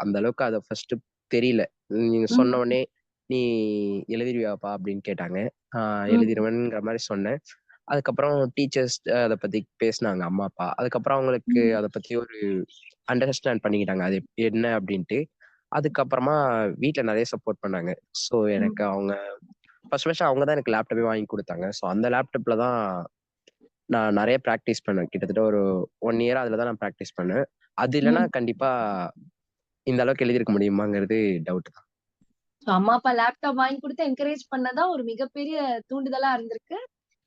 அந்த அளவுக்கு அத ஃபர்ஸ்ட்டு தெரியல. நீங்க சொன்ன ம். உடனே, "நீ எழுதிருவியாப்பா?" அப்படின்னு கேட்டாங்க. ஆ ம். எழுதிருவேன்ங்கிற மாரி சொன்னேன். அதுக்கப்புறம் டீச்சர்ஸ் அத பத்தி பேசுனாங்க அம்மா, அப்பா. அதுக்கப்புறம் அவங்களுக்கு ம். அத பத்தி ஒரு அண்டர்ஸ்டாண்ட் பண்ணிக்கிட்டாங்க. அது என்ன அப்படின்ட்டு. அதுக்கப்புறமா வீட்ல நெறைய சப்போர்ட் பண்ணாங்க. ஸோ ம். எனக்கு அவங்க ஃபர்ஸ்ட் அவங்க தான் எனக்கு லேப்டாப்பே வாங்கி குடுத்தாங்க. ஸோ அந்த லேப்டாப்ல தான் நான் நெறைய பிராக்டிஸ் பண்ணேன். கிட்டத்தட்ட ஒரு 1 இயரா அதுல தான் நான் பிராக்டிஸ் பண்ணேன். அது இல்லன்னா ம். கண்டிப்பா இந்த அளவுக்கு எழுதியிருக்க முடியுமாங்கிறது டவுட் தான். சோ அம்மா, அப்பா லேப்டாப் வாங்கி குடுத்து என்கரேஜ் பண்ணதா ஒரு மிகப்பெரிய தூண்டுதலா இருந்திருக்கு.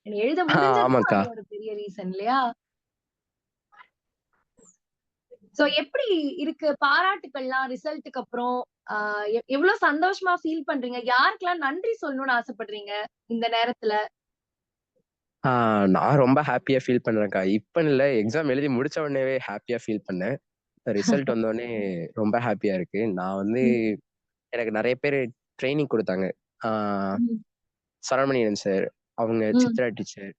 எழுத முடிஞ்சதும் ஆமாக்கா. அது ஒரு பெரிய ரீசன் இல்லையா? சோ எப்படி இருக்கு பாராட்டுக்கள்லாம் ரிசல்ட்க்கு அப்புறம்? ஆ எவ்ளோ சந்தோஷமா ஃபீல் பண்றீங்க? யாருக்கெல்லாம் நன்றி சொல்லணும்னு ஆசைப்படுறீங்க இந்த நேரத்துல? ஆ நான் ரொம்ப ஹேப்பியா ஃபீல் பண்றேன்க்கா. இப்பன்னு இல்ல, எக்ஸாம் எழுதி முடிச்ச உடனேவே ஹேப்பியா ஃபீல் பண்ணேன். ரிசல்ட் வந்தோனே ரொம்ப ஹேப்பியா இருக்கு. நான் வந்து ம். எனக்கு நெறைய பேரு ட்ரெய்னிங் குடுத்தாங்க. ஆ ம். சரவணனியன் சார், அவங்க ம். சித்ரா டீச்சர்,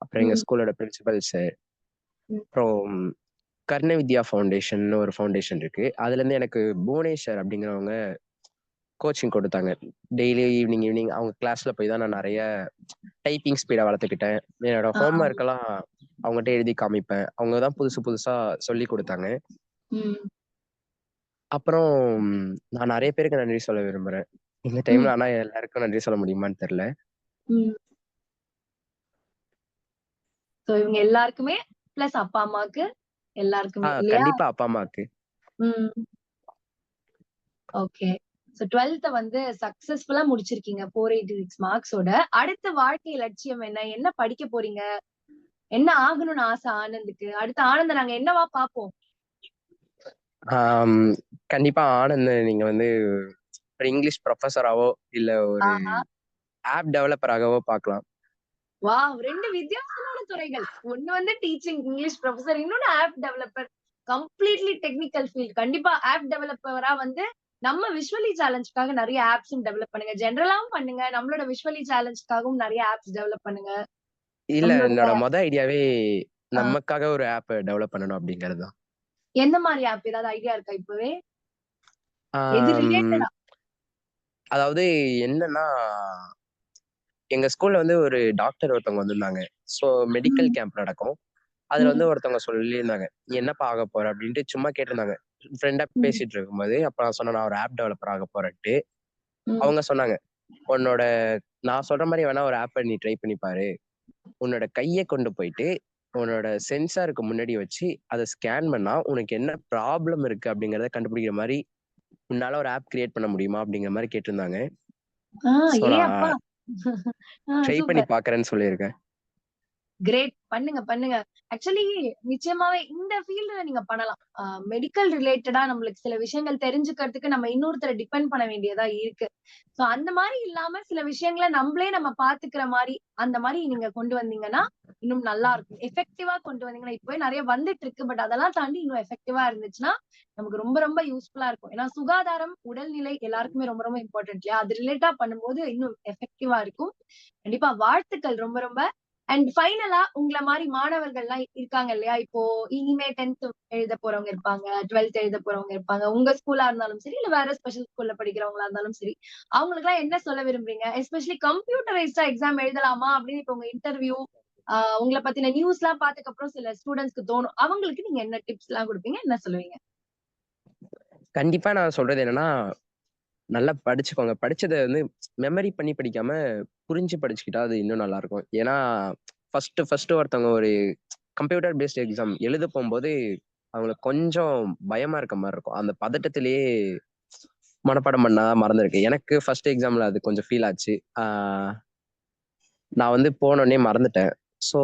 அப்புறம் எங்க ம். ஸ்கூலோட பிரின்சிபல் சார், ம். அப்புறம் கர்ண வித்யா ஃபவுண்டேஷன்னு ஒரு ஃபவுண்டேஷன் இருக்கு. அதுலேருந்து எனக்கு புவனேஸ்வர் அப்படிங்கிறவங்க கோச்சிங் குடுத்தாங்க. டெய்லி ஈவினிங் ஈவினிங் அவங்க கிளாஸ்ல போய் தான் நான் நெறைய டைப்பிங் ஸ்பீட வளர்த்துக்கிட்டேன். என்னோட ஆ. ஹோம் ஒர்க்லாம் அவங்கட்ட எழுதி காமிப்பேன். அவங்க தான் புதுசு புதுசா சொல்லிக் குடுத்தாங்க. ம். அப்புறம் நான் நெறைய பேருக்கு நன்றி சொல்ல விரும்புறேன். இந்த ம். டைம்ல ஆனா எல்லாருக்கும் நன்றி சொல்ல முடியுமான்னு தெரியல. ம். சோ இவங்க எல்லாருக்குமே பிளஸ் அப்பா, அம்மாக்கு எல்லாருக்குமே இல்லையா? கண்டிப்பா அப்பா, அம்மாக்கு. ம். ஓகே. சோ 12த் வந்து சக்சஸ்ஃபுல்லா முடிச்சிருக்கீங்க. 486 மார்க்ஸோட. அடுத்த வாழ்க்கை லட்சியம் என்ன? என்ன படிக்க போறீங்க? என்ன ஆகணும்னு ஆசை ஆனந்துக்கு? அடுத்து ஆனந்த நாங்க என்னவா பார்ப்போம்? ஆம், கண்டிப்பா ஆனந்த் நீங்க வந்து ஒரு இங்கிலீஷ் புரொஃபஸராவோ, இல்ல ஒரு ஆஹா! ஆப் டெவலப்பராகவோ பார்க்கலாம். வாவ்! 2 வித்தியாசமான துறைகள். ஒண்ணு வந்து டீச்சிங் இங்கிலீஷ் ப்ரொஃபசர், இன்னொன்னு app developer. Completely technical field. கண்டிப்பா ஆப் டெவலப்பரா வந்து நம்ம விஷுவலி சேலஞ்சுக்காக நிறைய ஆப்ஸும் டெவலப் பண்ணுங்க. ஜெனரலாவும் பண்ணுங்க. நம்மளோட விஷுவலி சேலஞ்சுக்காகவும் நிறைய ஆப்ஸ் டெவலப் பண்ணுங்க. இல்ல நம்மளுடைய என்னோட ஐடியாவே அ நமக்காக ஒரு ஆப் டெவலப் பண்ணணும் அப்படிங்கிறது தான். எந்த மாரி ஆப் ஏதாவது ஐடியா இருக்கா இப்பவே? எது ஆம், ரிலேட்டடா? அதாவது என்னன்னா, எங்க ஸ்கூல்ல வந்து ஒரு டாக்டர் ஒருத்தவங்க வந்திருந்தாங்க. ஸோ மெடிக்கல் ம், கேம்ப் நடக்கும். அதுல வந்து ம், ஒருத்தவங்க சொல்லியிருந்தாங்க. "நீ என்னப்பா ஆகப் போற?" அப்படின்ட்டு சும்மா கேட்டிருந்தாங்க. ஃப்ரெண்டா ம், பேசிட்டு இருக்கும்போது, அப்ப நான் சொன்னேன், "நான் ஒரு ஆப் டெவலப்பர் ஆகப் போறேன்ட்டு." ம். அவங்க சொன்னாங்க, "உன்னோட நான் சொல்ற மாரி வேணா ஒரு ஆப்ப நீ ட்ரை பண்ணி பாரு. உன்னோட கைய கொண்டு போயிட்டு, உன்னோட சென்சாருக்கு முன்னாடி வச்சு, அத ஸ்கேன் பண்ணா, உனக்கு என்ன ப்ராப்ளம் இருக்கு அப்படிங்கிறத கண்டுபிடிக்கிற மாரி, உன்னால ஒரு ஆப் கிரியேட் பண்ண முடியுமா?" அப்படிங்கிற மாரி கேட்டிருந்தாங்க. ஆ ஸோ ஏன் அப்பா? நான் ட்ரை பண்ணி சூப்பர். பார்க்கிறேன்னு சொல்லியிருக்கேன். கிரேட். பண்ணுங்க, பண்ணுங்க. ஆக்சுவலி நிச்சயமாவே இந்த ஃபீல்டுல நீங்க பண்ணலாம். மெடிக்கல் ரிலேட்டடா நம்மளுக்கு சில விஷயங்கள் தெரிஞ்சுக்கிறதுக்கு நம்ம இன்னொருத்தர டிபெண்ட் பண்ண வேண்டியதா இருக்கு. சோ அந்த மாரி இல்லாம சில விஷயங்கள நம்பளே நம்ம பாத்துக்கிற மாரி, அந்த மாரி நீங்க கொண்டு வந்தீங்கன்னா, இன்னும் நல்லா இருக்கும். எஃபெக்டிவா கொண்டு வந்தீங்கன்னா, இப்பவே நெறைய வந்துட்டு இருக்கு. பட் அதெல்லாம் தாண்டி இன்னும் எஃபெக்டிவா இருந்துச்சுன்னா, நமக்கு ரொம்ப ரொம்ப யூஸ்ஃபுல்லா இருக்கும். ஏன்னா சுகாதாரம், உடல்நிலை எல்லாருக்குமே ரொம்ப ரொம்ப இம்பார்ட்டன்ட் இல்லையா? அது ரிலேட்டா பண்ணும்போது இன்னும் எஃபெக்டிவா இருக்கும். கண்டிப்பா வாழ்த்துக்கள் ரொம்ப ரொம்ப. அண்ட் ஃபைனலா உங்கள மாரி மாணவர்கள்லாம் இருக்காங்க இல்லையா? இப்போ இனிமே 10த் எழுத போறவங்க இருப்பாங்க. 12த் எழுத போறவங்க இருப்பாங்க. உங்க ஸ்கூலா இருந்தாலும் சரி, இல்ல வேற ஸ்பெஷல் ஸ்கூல்ல படிக்கிறவங்களா இருந்தாலும் சரி. அவங்களுக்கெல்லாம் என்ன சொல்ல விரும்புறீங்க? எஸ்பெஷலி கம்ப்யூட்டரைஸ்டா எக்ஸாம் எழுதலாமா? அப்படின்னு இப்ப உங்க இன்டர்வியூ, உங்கள பத்தின நியூஸ்லாம் பார்த்ததுக்கு அப்புறம் சில ஸ்டூடண்ட்ஸ்க்கு தோணும். அவங்களுக்கு நீங்க என்ன டிப்ஸ்லாம் குடுப்பீங்க? என்ன சொல்லுவீங்க? கண்டிப்பா நான் சொல்றது என்னன்னா, நல்லா படிச்சுக்கோங்க. படிச்சத வந்து மெமரி பண்ணி படிக்காம, புரிஞ்சு படிச்சுக்கிட்டா அது இன்னும் நல்லா இருக்கும். ஏன்னா, ஃபர்ஸ்ட்டு ஒருத்தவங்க ஒரு கம்ப்யூட்டர் பேஸ்ட் எக்ஸாம் எழுத போம்போது, அவங்களுக்கு கொஞ்சம் பயமா இருக்க மாரி இருக்கும். அந்த பதட்டத்திலேயே மனப்பாடம் பண்ணா மறந்திருக்கு. எனக்கு ஃபர்ஸ்ட் எக்ஸாம்ல அது கொஞ்சம் ஃபீல் ஆச்சு. நான் வந்து போனோனே மறந்துட்டேன். ஸோ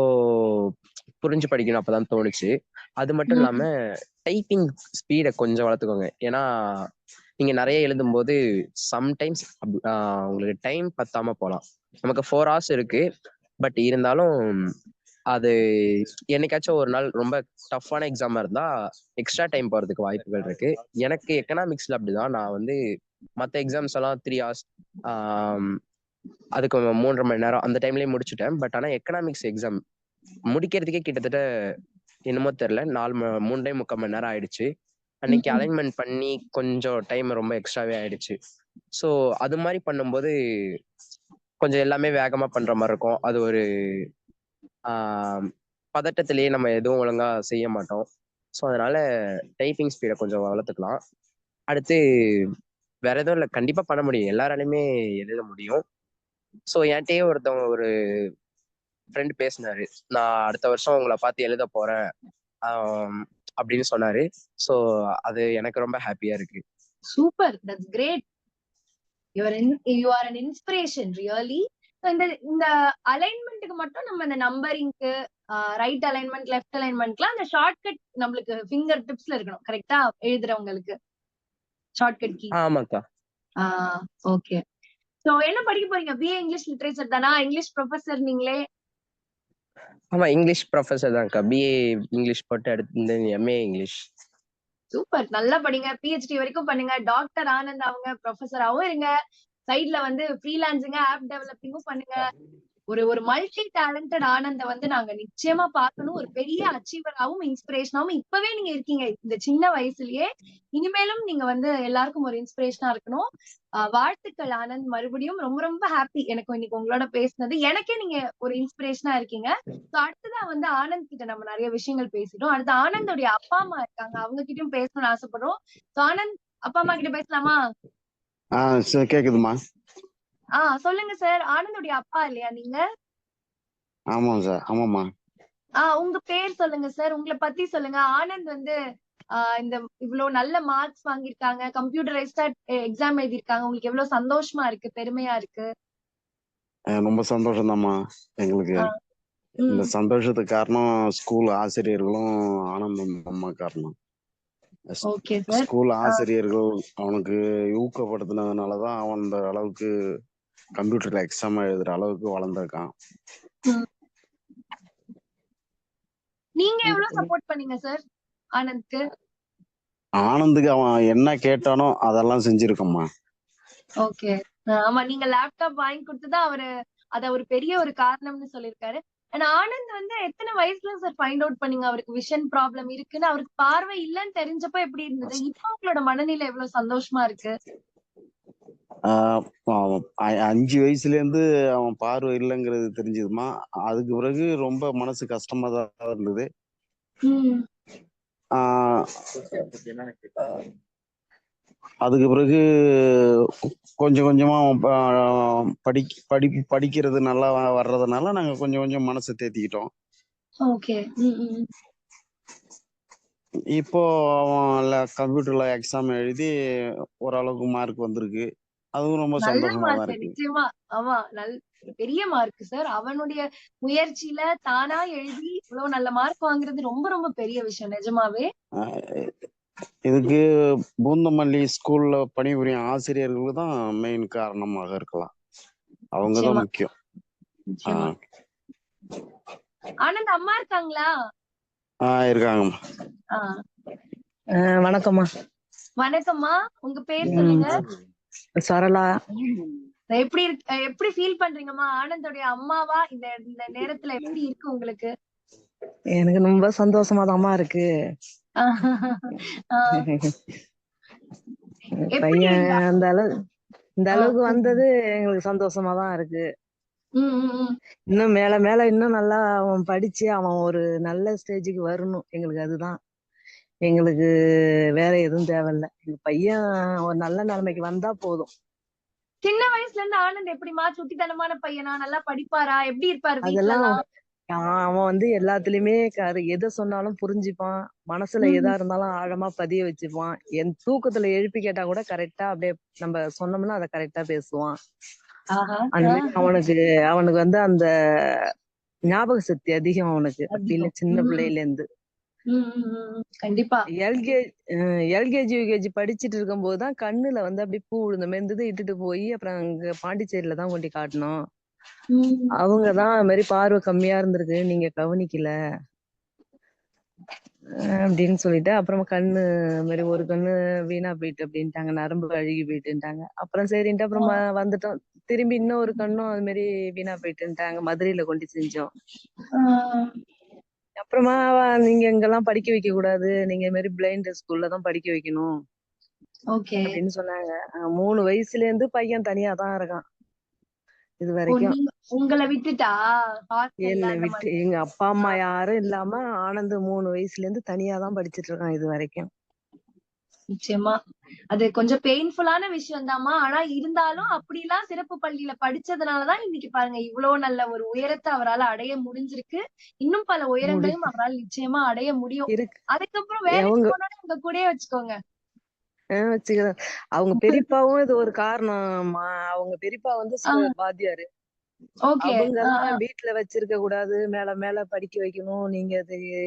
புரிஞ்சு படிக்கணும் அப்பதான் தோணுச்சு. அது மட்டும் இல்லாம ம். டைப்பிங் ஸ்பீட கொஞ்சம் வளர்த்துக்கோங்க. ஏன்னா, நீங்க நெறைய எழுதும்போது சம்டைம்ஸ் உங்களுக்கு டைம் பத்தாம போலாம். நமக்கு 4 ஹார்ஸ் இருக்கு. பட் இருந்தாலும் அது என்னைக்காச்சும் ஒரு நாள் ரொம்ப டஃப்பான எக்ஸாமா இருந்தா, எக்ஸ்ட்ரா டைம் போறதுக்கு வாய்ப்புகள் இருக்கு. எனக்கு எக்கனாமிக்ஸ்ல அப்படிதான். நான் வந்து மத்த எக்ஸாம்ஸ் எல்லாம் 3 ஹார்ஸ் ஆம் அதுக்கு 3 1/2 மணி நேரம் அந்த டைம்லயே முடிச்சுட்டேன். பட் ஆனா எக்கனாமிக்ஸ் எக்ஸாம் முடிக்கிறதுக்கே கிட்டத்தட்ட என்னமோ தெரியல. 3 1/4 மணி நேரம் ஆயிடுச்சு. அன்னைக்கு ம். அலைன்மென்ட் பண்ணி கொஞ்சம் டைம் ரொம்ப எக்ஸ்ட்ராவே ஆயிடுச்சு. ஸோ அது மாரி பண்ணும்போது, கொஞ்சம் எல்லாமே வேகமா பண்ற மாரி இருக்கும். அது ஒரு ஆ பதட்டத்திலேயே நம்ம எதுவும் ஒழுங்கா செய்ய மாட்டோம். ஸோ அதனால டைப்பிங் ஸ்பீட கொஞ்சம் வளர்த்துக்கலாம். அடுத்து வேற எதுவும் இல்ல. கண்டிப்பா பண்ண முடியும். எல்லாராலயுமே எழுத முடியும். ஸோ என்ட்டயே ஒருத்தவங்க ஒரு ஃப்ரெண்ட் பேசினாரு. "நான் அடுத்த வருஷம் உங்கள பார்த்து எழுதப் போறேன்." ஆம் அப்படின்னு சொன்னாரு. ஸோ அது எனக்கு ரொம்ப ஹேப்பியா இருக்கு. Super. That's great. You are an inspiration really. இந்த இந்த அலைன்மென்ட்க்கு மட்டும் நம்ம இந்த நம்பரிங்க்கு ரைட் அலைன்மென்ட், லெஃப்ட் அலைன்மென்ட்லாம் அந்த ஷார்ட்கட் நம்மளுக்கு ஃபிங்கர் டிப்ஸ்ல இருக்கணும். கரெக்ட்டா? எழுதுறவங்களுக்கு ஷார்ட்கட் கீ. ஆமாக்கா. ஆ ஓகே. சோ என்ன படிக்க போறீங்க? பிஏ இங்கிலீஷ் லிட்டரேச்சர் தானா? இங்கிலீஷ் ப்ரொஃபசர் நீங்களே. ஆமா இங்கிலீஷ் ப்ரொஃபசர் தான்க்கா. பிஏ இங்கிலீஷ் போட்டு அடுத்து எம்ஏ இங்கிலீஷ். சூப்பர். நல்லா படிங்க. பிஹெச்டி வரைக்கும் பண்ணுங்க. டாக்டர் ஆனந்த் அவங்க ப்ரொஃபசராவும் இருங்க. சைட்ல வந்து ஃப்ரீலான்சிங்கா ஆப் டெவலப்பிங்கும் பண்ணுங்க. ஒரு ஒரு மல்டி டேலண்டட் ஆனந்த வந்து நாங்க நிச்சயமா பார்க்கணும். ஒரு பெரிய அச்சீவராவும், இன்ஸ்பிரேஷனாவும் இப்பவே நீங்க இருக்கீங்க. இந்த சின்ன வயசுலயே. இனிமேலும் நீங்க வந்து எல்லாருக்கும் ஒரு இன்ஸ்பிரேஷனா இருக்கணும். வாழ்த்துக்கள் ஆனந்த். மறுபடியும் ரொம்ப ரொம்ப ஹாப்பி. எனக்கு இன்னைக்கு உங்களோட பேசினது. எனக்கே நீங்க ஒரு இன்ஸ்பிரேஷனா இருக்கீங்க. சோ அடுத்ததா வந்து ஆனந்த் கிட்ட நம்ம நெறைய விஷயங்கள் பேசிட்டோம். அடுத்து ஆனந்தோடைய அப்பா, அம்மா இருக்காங்க. அவங்க கிட்டயும் பேசணும்னு ஆசைப்படுறோம். சோ ஆனந்த், அப்பா, அம்மா கிட்ட பேசலாமா? ஆ சரி கேக்குதுமா. சொல்லுங்க சார். ஆனந்தோடைய அப்பா இல்லையா நீங்க? ஆமாம் சார். ஆமாம்மா. உங்க பேர் சொல்லுங்க சார். உங்கள பத்தி சொல்லுங்க. ஆனந்த் வந்து இந்த இவ்ளோ நல்ல மார்க்ஸ் வாங்கியிருக்காங்க. கம்ப்யூட்டரைஸ்டா எக்ஸாம் எழுதியிருக்காங்க. உங்களுக்கு எவ்ளோ சந்தோஷமா இருக்கு? பெருமையா இருக்கு? ரொம்ப சந்தோஷம்தாம்மா எங்களுக்கு. ஆ, இந்த ம். சந்தோஷத்துக்கு காரணம் ஸ்கூல் ஆசிரியர்களும் ஆனந்தம் அம்மா காரணம். ஸ்- ஓகே சார். ஸ்கூல் ஆ, ஆசிரியர்கள் அவனுக்கு ஊக்கப்படுத்தினதுனால தான் அவன் இந்த அளவுக்கு கம்ப்யூட்டர்ல எக்ஸாம் எழுதுற அளவுக்கு வளர்ந்துருக்கான். ம். நீங்க எவ்வளவு சப்போர்ட் பண்ணீங்க சார் ஆனந்த்க்கு? ஆனந்துக்கு அவன் என்ன கேட்டானோ அதெல்லாம் செஞ்சிருக்கோம்மா. ஓகே. ஆமா, நீங்க லேப்டாப் வாங்கி கொடுத்துதான் அத ஒரு பெரிய ஒரு காரணம்னு சொல்லியிருக்காரு. ஆனா ஆனந்த் வந்து எத்தனை வயசுல சார் ஃபைண்ட் அவுட் பண்ணீங்க அவருக்கு விஷன் ப்ராப்ளம் இருக்குன்னு? அவருக்கு பார்வை இல்லன்னு தெரிஞ்சப்ப எப்படி இருந்தது? இப்ப உங்களோட மனநிலை எவ்வளவு சந்தோஷமா இருக்கு? அவன் 5 வயசுல இருந்து அவன் பார்வை இல்லைங்கிறது தெரிஞ்சதுமா. அதுக்கு பிறகு ரொம்ப மனசு கஷ்டமா தான் இருந்தது. ம். ஆஹ் அதுக்கு பிறகு கொஞ்சம் கொஞ்சமா அவன் படிக்கிறது நல்லா வர்றதுனால நாங்க கொஞ்சம் கொஞ்சம் மனசை தேத்திக்கிட்டோம். ஓகே. இப்போ அவன் கம்ப்யூட்டர்ல எக்ஸாம் எழுதி ஓரளவுக்கு மார்க் வந்திருக்கு. அதுவும் ரொம்ப நல்ல சந்தோஷமா தான் மார்க் இருக்கு. நிச்சயமா. ஆமா, பெரிய மார்க் சார். அவனுடைய முயற்சியில தானா எழுதி இவ்வளவு நல்ல மார்க் வாங்குறது ரொம்ப ரொம்ப பெரிய விஷயம் நிஜமாவே. ஆஹ் இதுக்கு பூந்தமல்லி ஸ்கூல்ல பணிபுரியும் ஆசிரியர்களுக்கு தான் மெயின் காரணமாக இருக்கலாம். அவங்கதான் நிச்சயமா முக்கியம். நிச்சயமா. ஆனந்த் அம்மா இருக்காங்களா? இருக்காங்கம்மா. வணக்கம்மா. வணக்கம்மா, உங்க பேர் சொல்லுங்க. சரளா. எப்படி ஃபீல் பண்றீங்கம்மா? ஆனந்தோடைய அம்மாவா இந்த இந்த நேரத்துல எப்படி இருக்கு உங்களுக்கு? எனக்கு ரொம்ப சந்தோஷமா தான்மா இருக்கு. எப்படி பையன் இந்த இந்த அளவுக்கு வந்தது எங்களுக்கு சந்தோஷமா தான் இருக்கு. இன்னும் மேல மேல இன்னும் நல்லா அவன் படிச்சு அவன் ஒரு நல்ல ஸ்டேஜுக்கு வரணும். எங்களுக்கு அதுதான். எங்களுக்கு வேற எதுவும் தேவையில்ல. எங்க பையன் ஒரு நல்ல நிலைமைக்கு வந்தா போதும். சின்ன வயசுல இருந்து ஆனந்த் எப்படிமா? சுட்டித்தனமான பையனா? நல்லா படிப்பாரா? எப்படி இருப்பாரு அதெல்லாம் வீட்லலாம்? அவன் வந்து எல்லாத்துலயுமே எதை சொன்னாலும் புரிஞ்சுப்பான். மனசுல எதா இருந்தாலும் ஆழமா பதிய வச்சுப்பான். என் தூக்கத்துல எழுப்பி கேட்டா கூட கரெக்டா அப்படியே நம்ம சொன்னோம்னா அதை கரெக்டா பேசுவான். அந்த மாதிரி அவனுக்கு வந்து அந்த ஞாபக சக்தி அதிகம் அவனுக்கு. அப்படி சின்ன பிள்ளையில இருந்து. கண்டிப்பா. எல்கேஜி யூகேஜி படிச்சுட்டு இருக்கும் போதுதான் கண்ணுல வந்து அப்படி பூ விழுந்த மாதிரி இருந்தது. இட்டுட்டு போய் அப்புறம் அங்க பாண்டிச்சேரியில தான் கொண்டு காட்டணும். அவங்கதான் அது மாதிரி பார்வை கம்மியா இருந்திருக்கு, நீங்க கவனிக்கல அப்படின்னு சொல்லிட்டு அப்புறமா கண்ணு மாதிரி ஒரு கண்ணு வீணா போயிட்டு அப்படின்ட்டாங்க, நரம்பு அழுகி போயிட்டுன்ட்டாங்க. அப்புறம் சரின்ட்டு அப்புறம் வந்துட்டோம். திரும்பி இன்னொரு கண்ணும் அது மாதிரி வீணா போயிட்டுன்ட்டாங்க. மதுரையில கொண்டு செஞ்சோம். அப்புறமா நீங்க இங்கெல்லாம் படிக்க வைக்க கூடாது, நீங்க இது மாதிரி பிளைண்ட் ஸ்கூல்ல தான் படிக்க வைக்கணும் அப்படின்னு சொன்னாங்க. 3 வயசுல இருந்து பையன் தனியா தான் இருக்கான் இது வரைக்கும். உங்களை விட்டுட்டா? என்னை விட்டு எங்க அப்பா அம்மா யாரும் இல்லாம ஆனந்த் 3 வயசுல இருந்து தனியா தான் படிச்சிட்டு இருக்கான் இது வரைக்கும். நிச்சயமா அது கொஞ்சம் பெயின்ஃபுல்லான விஷயம் தான்மா. ஆனா இருந்தாலும் அப்படிலாம் சிறப்பு பள்ளியில படிச்சதுனாலதான் இன்னைக்கு பாருங்க இவ்வளவு நல்ல ஒரு உயரத்தை அவரால் அடைய முடிஞ்சிருக்கு. இன்னும் பல உயரங்களையும் அவரால் நிச்சயமா அடைய முடியும். அதுக்கப்புறம் வேலைக்கு போனாலும் உங்க கூடயே வச்சுக்கோங்க. வச்சுக்கிறேன். அவங்க பெரியப்பாவும் இது ஒரு காரணம். அவங்க பெரியப்பா வந்து வாத்தியாரு. அவங்கெல்லாம் வீட்டுல வச்சிருக்க கூடாது, மேல மேல படிக்க வைக்கணும், நீங்க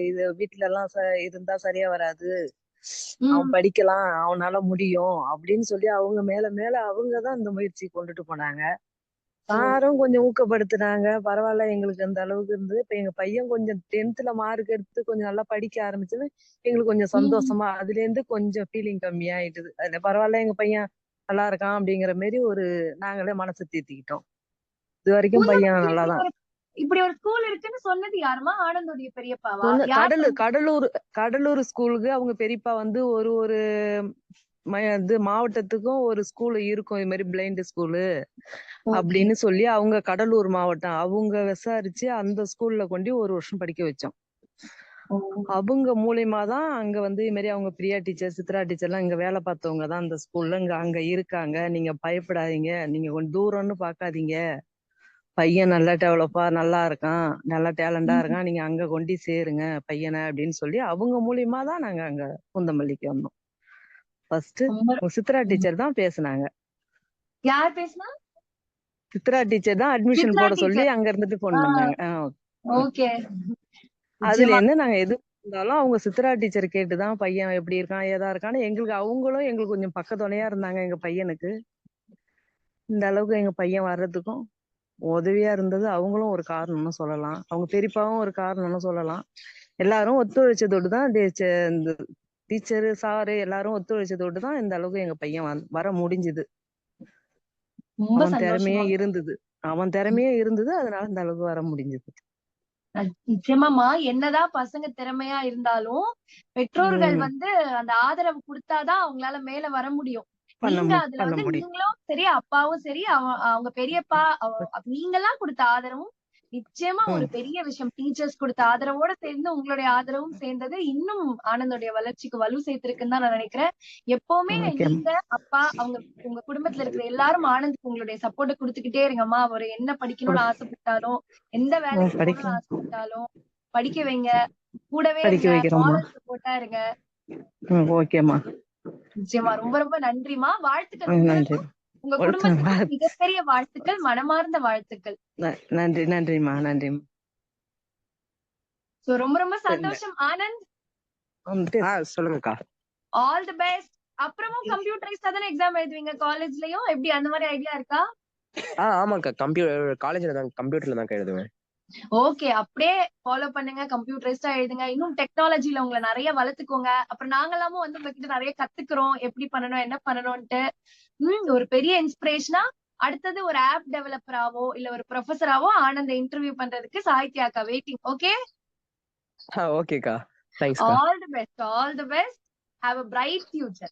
இது வீட்டுல எல்லாம் இருந்தா சரியா வராது, அவன் படிக்கலாம், அவனால முடியும் அப்படின்னு சொல்லி அவங்க மேல மேல அவங்கதான் இந்த முயற்சி கொண்டுட்டு போனாங்க. சாரும் கொஞ்சம் ஊக்கப்படுத்தினாங்க. பரவாயில்ல, எங்களுக்கு அந்த அளவுக்கு இருந்தது. இப்ப எங்க பையன் கொஞ்சம் 10th மார்க் எடுத்து கொஞ்சம் நல்லா படிக்க ஆரம்பிச்சது எங்களுக்கு கொஞ்சம் சந்தோஷமா, அதுல இருந்து கொஞ்சம் ஃபீலிங் கம்மியாயிட்டுது. அதுல பரவாயில்ல, எங்க பையன் நல்லா இருக்கான் அப்படிங்கிற மாதிரி நாங்களே மனசை தேத்திக்கிட்டோம். இது வரைக்கும் பையன் நல்லாதான். இப்படி ஒரு ஸ்கூல் இருக்குன்னு சொன்னது யாருமா? ஆனந்தோடைய பெரியப்பாவா? கடலூர் ஸ்கூலுக்கு அவங்க பெரியப்பா வந்து ஒரு மாவட்டத்துக்கும் ஒரு ஸ்கூல் இருக்கும், இது மாதிரி பிளைண்ட் ஸ்கூலு அப்படின்னு சொல்லி அவங்க கடலூர் மாவட்டம் அவங்க விசாரிச்சு அந்த ஸ்கூல்ல கொண்டு 1 வருஷம் படிக்க வச்சோம். அவங்க மூலியமா தான் அங்க வந்து இது மாதிரி அவங்க பிரியா டீச்சர், சித்ரா டீச்சர் எல்லாம் இங்க வேலை பார்த்தவங்க தான் அந்த ஸ்கூல்ல அங்க இருக்காங்க, நீங்க பயப்படாதீங்க, நீங்க கொஞ்சம் தூரம்னு பாக்காதீங்க, பையன் நல்லா டெவலப்பா நல்லா இருக்கான், நல்லா டேலண்டா இருக்கான், நீங்க அங்க கொண்டு சேருங்க பையனை அப்படின்னு சொல்லி அவங்க மூலியமா தான் நாங்க அங்க பூந்தமல்லிக்கு வந்தோம். ஃபர்ஸ்ட் சித்ரா டீச்சர் தான் பேசுனாங்க. யார் பேசுனா? சித்ரா டீச்சர் தான் அட்மிஷன் போட சொல்லி அங்க இருந்துட்டு போன் பண்ணாங்க. அதுல இருந்து நாங்க எது இருந்தாலும் அவங்க சித்ரா டீச்சர் கேட்டுதான் பையன் எப்படி இருக்கான் ஏதா இருக்கான்னு எங்களுக்கு கொஞ்சம் பக்கத்துணையா இருந்தாங்க. எங்க பையனுக்கு இந்த அளவுக்கு எங்க பையன் வர்றதுக்கும் உதவியா இருந்தது அவங்களும் ஒரு காரணம்னு சொல்லலாம், அவங்க பெரியப்பாவும் ஒரு காரணம்னு சொல்லலாம். எல்லாரும் ஒத்துழைச்சதோடு தான் இந்த டீச்சரு சாரு எல்லாரும் ஒத்துழைச்சதோடு தான் இந்த அளவுக்கு எங்க பையன் வர முடிஞ்சது. ரொம்ப அவன் திறமையே சந்தோஷமா. இருந்தது. அதனால இந்த அளவுக்கு வர முடிஞ்சது. நிச்சயமாமா, என்னதான் பசங்க திறமையா இருந்தாலும் பெற்றோர்கள் உம் வந்து அந்த ஆதரவு கொடுத்தாதான் அவங்களால மேல வர முடியும். நீங்க அதுல பண்ண வந்து முடியும். நீங்களும் சரி, அப்பாவும் சரி, அவங்க பெரியப்பா நீங்கெல்லாம் கொடுத்த ஆதரவும் நிச்சயமா ஒரு உம் பெரிய விஷயம். டீச்சர்ஸ் கொடுத்த ஆதரவோட சேர்ந்து உங்களுடைய ஆதரவும் சேர்ந்தது இன்னும் ஆனந்தோடைய வளர்ச்சிக்கு வலு சேர்த்திருக்குன்னு தான் நான் நினைக்கிறேன். எப்பவுமே ஓகே நீங்க, அப்பா, உங்க குடும்பத்துல இருக்கிற எல்லாரும் ஆனந்துக்கு உங்களுடைய சப்போர்ட்டை கொடுத்துக்கிட்டே இருங்கம்மா. அவர் என்ன படிக்கணும்னு ஆசைப்பட்டாலும், எந்த வேலைக்கு போகணும்னு படிக்க ஆசைப்பட்டாலும் படிக்க வைங்க. கூடவே படிக்க இருங்க. வைக்கிறோம்மா. மாரல் சப்போர்ட்டா இருங்க. ஓகேம்மா. நிச்சயமா. ரொம்ப ரொம்ப நன்றிமா. வாழ்த்துக்கள் நன்றி. உங்களுக்கும் உங்க குடும்பத்துக்கும் மிகப்பெரிய வாழ்த்துக்கள், மனமார்ந்த வாழ்த்துக்கள். நன்றிம்மா. சோ ரொம்ப ரொம்ப சந்தோஷம் ஆனந்த். சொல்லுங்கக்கா. All the best. அப்புறமும் கம்ப்யூட்டரைஸ்டா தானே எக்ஸாம் எழுதுவீங்க காலேஜ்லயும்? எப்படி அந்த மாதிரி ஐடியா இருக்கா? ஆமாக்கா, காலேஜ்ல தான் கம்ப்யூட்டர்ல தான் எழுதுவேன். ஓகே, அப்படியே ஃபாலோ பண்ணுங்க. கம்ப்யூட்டரைஸ்டா எழுதுங்க. இன்னும் டெக்னாலஜில உங்களை நிறைய வளர்த்துக்கோங்க. அப்புறம் நாங்களாமும் வந்து உங்ககிட்ட நிறைய கத்துக்கிறோம், எப்படி பண்ணணும் என்ன பண்ணணும்ட்டு. ஒரு பெரிய இன்ஸ்பிரேஷனா அடுத்தது ஒரு ஆப் டெவலப்பராவோ இல்ல ஒரு ப்ரொஃபஸராவோ ஆனந்த இன்டர்வியூ பண்றதுக்கு சாகித்யா அக்கா வெயிட்டிங். ஓகே, ஓகேக்கா. Thanks. All the best, all the best. Have a bright future.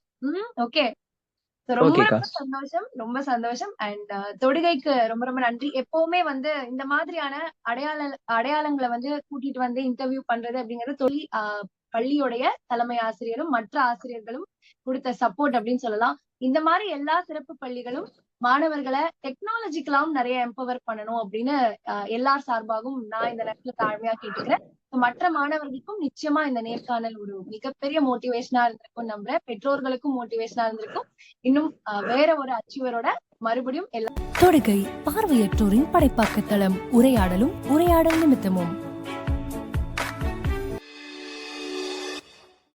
Okay. ரொம்ப ரொம்ப சந்தோஷம், ரொம்ப சந்தோஷம். அண்ட் தொடுகைக்கு ரொம்ப ரொம்ப நன்றி. எப்பவுமே வந்து இந்த மாதிரியான அடையாளங்களை வந்து கூட்டிட்டு வந்து இன்டர்வியூ பண்றது அப்படிங்கிறது பள்ளியோடைய தலைமை ஆசிரியரும் மற்ற ஆசிரியர்களும் கொடுத்த சப்போர்ட் அப்படின்னு சொல்லலாம். இந்த மாதிரி எல்லா சிறப்பு பள்ளிகளும் மாணவர்களை டெக்னாலஜிக்கெல்லாம் நிறைய எம்பவர் பண்ணணும் அப்படின்னு எல்லார் சார்பாகவும் நான் இந்த நேரத்துல தாழ்மையா கேட்டுக்கிறேன். மற்ற மாணவர்களுக்கும் நிச்சயமா இந்த நேர்காணல் ஒரு மிகப்பெரிய மோட்டிவேஷனா இருந்திருக்கும் நம்புறேன். பெற்றோர்களுக்கும் மோட்டிவேஷனா இருந்திருக்கும். இன்னும் வேற ஒரு அச்சீவரோட மறுபடியும் தொடுகை பார்வையற்றோரின் படைப்பாக்க தளம். உரையாடலும் உரையாடல் நிமித்தமும்